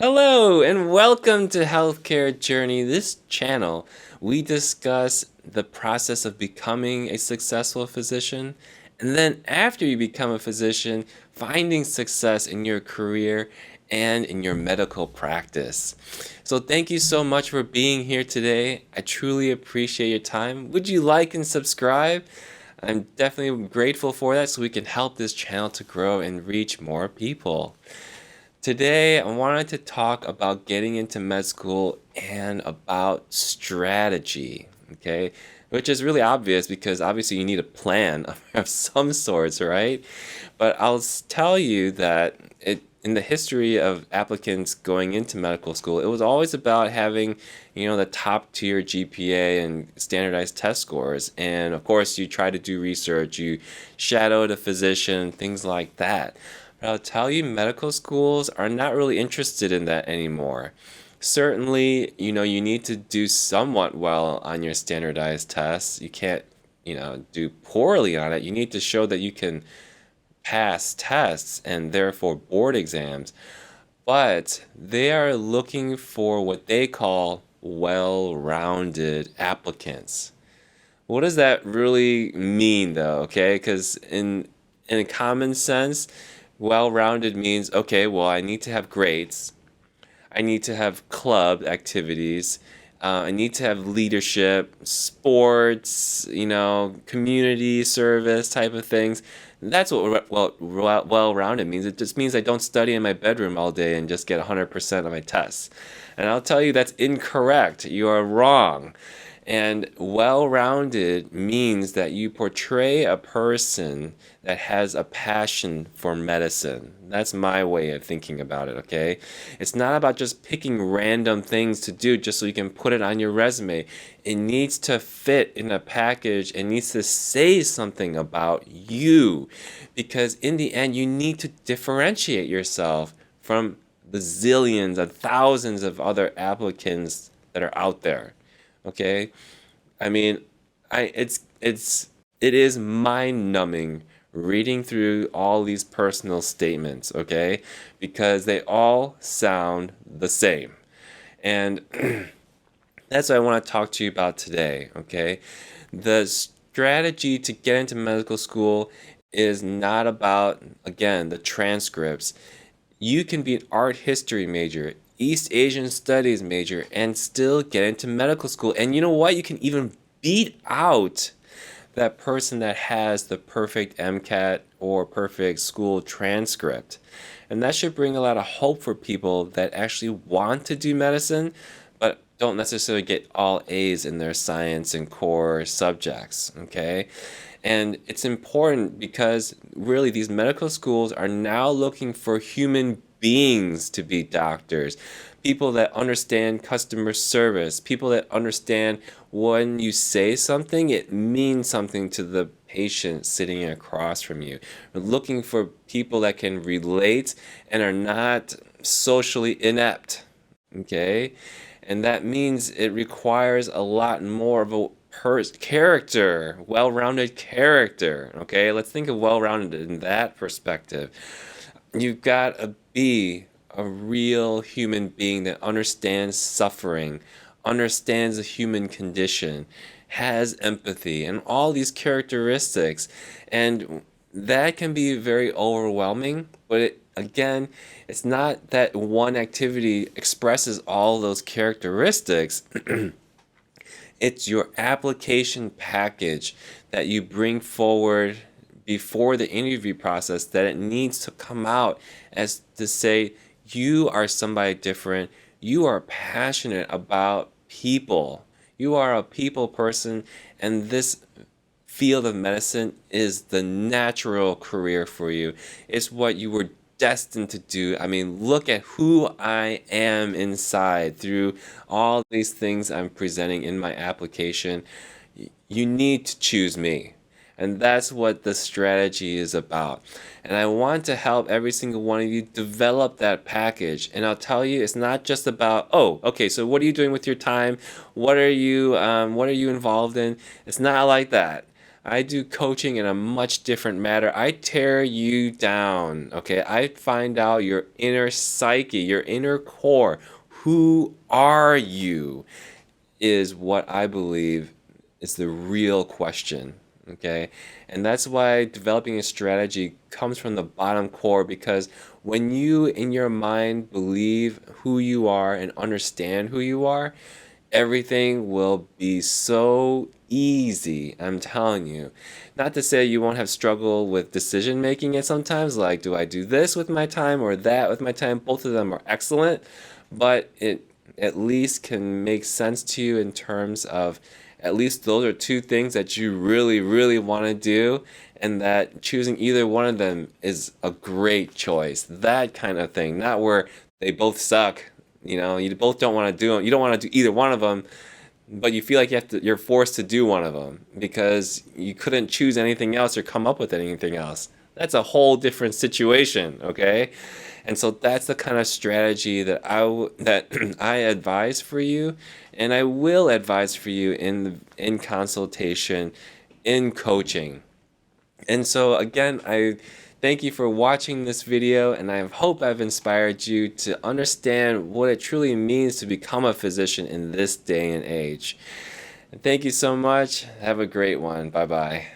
Hello and welcome to Healthcare Journey. This channel, we discuss the process of becoming a successful physician, and then after you become a physician, finding success in your career and in your medical practice. So thank you so much for being here today. I truly appreciate your time. Would you like and subscribe? I'm definitely grateful for that so we can help this channel to grow and reach more people. Today, I wanted to talk about getting into med school and about strategy, okay? Which is really obvious because obviously you need a plan of some sorts, right? But tell you that in the history of applicants going into medical school, it was always about having, the top tier GPA and standardized test scores. And of course, you try to do research, you shadowed a physician, things like that. But I'll tell you, medical schools are not really interested in that anymore. Certainly, you need to do somewhat well on your standardized tests. You can't, do poorly on it. You need to show that you can pass tests and therefore board exams. But they are looking for what they call well-rounded applicants. What does that really mean, though? Okay, because in a common sense, well-rounded means okay. Well, I need to have grades. I need to have club activities. I need to have leadership, sports, community service type of things. That's what well-rounded means. It just means I don't study in my bedroom all day and just get 100% of my tests. And I'll tell you that's incorrect. You are wrong. And well-rounded means that you portray a person that has a passion for medicine. That's my way of thinking about it, okay? It's not about just picking random things to do just so you can put it on your resume. It needs to fit in a package. It needs to say something about you because in the end, you need to differentiate yourself from the zillions and thousands of other applicants that are out there. Okay? I mean, it is mind-numbing reading through all these personal statements, okay? Because they all sound the same. And that's what I want to talk to you about today, okay? The strategy to get into medical school is not about, again, the transcripts. You can be an art history major, East Asian studies major, and still get into medical school. And you know what? You can even beat out that person that has the perfect MCAT or perfect school transcript. And that should bring a lot of hope for people that actually want to do medicine, but don't necessarily get all A's in their science and core subjects, okay? And it's important because really these medical schools are now looking for human beings to be doctors, people that understand customer service, people that understand when you say something, it means something to the patient sitting across from you. We're looking for people that can relate and are not socially inept, okay? And that means it requires a lot more of a character, well-rounded character. Okay, let's think of well-rounded in that perspective. You've got to be a real human being that understands suffering, understands the human condition, has empathy, and all these characteristics. And that can be very overwhelming, but again, it's not that one activity expresses all those characteristics. It's your application package that you bring forward before the interview process that it needs to come out as to say, you are somebody different. You are passionate about people. You are a people person, and this field of medicine is the natural career for you. It's what you were destined to do. I mean, look at who I am inside through all these things I'm presenting in my application. You need to choose me. And that's what the strategy is about. And I want to help every single one of you develop that package. And I'll tell you, it's not just about, oh, okay, so what are you doing with your time? What are you involved in? It's not like that. I do coaching in a much different matter. I tear you down, okay? I find out your inner psyche, your inner core. Who are you is what I believe is the real question, okay? And that's why developing a strategy comes from the bottom core, because when you in your mind believe who you are and understand who you are, everything will be so easy. I'm telling you. Not to say you won't have struggle with decision making at sometimes, like do I do this with my time or that with my time? Both of them are excellent, but it at least can make sense to you in terms of at least those are two things that you really, really want to do, and that choosing either one of them is a great choice. That kind of thing, not where they both suck. You both don't want to do them. You don't want to do either one of them, but you feel like you're forced to do one of them because you couldn't choose anything else or come up with anything else. That's a whole different situation, okay? And so that's the kind of strategy that that I advise for you, and I will advise for you in consultation, in coaching. And so again, I thank you for watching this video, and I hope I've inspired you to understand what it truly means to become a physician in this day and age. And thank you so much. Have a great one. Bye bye.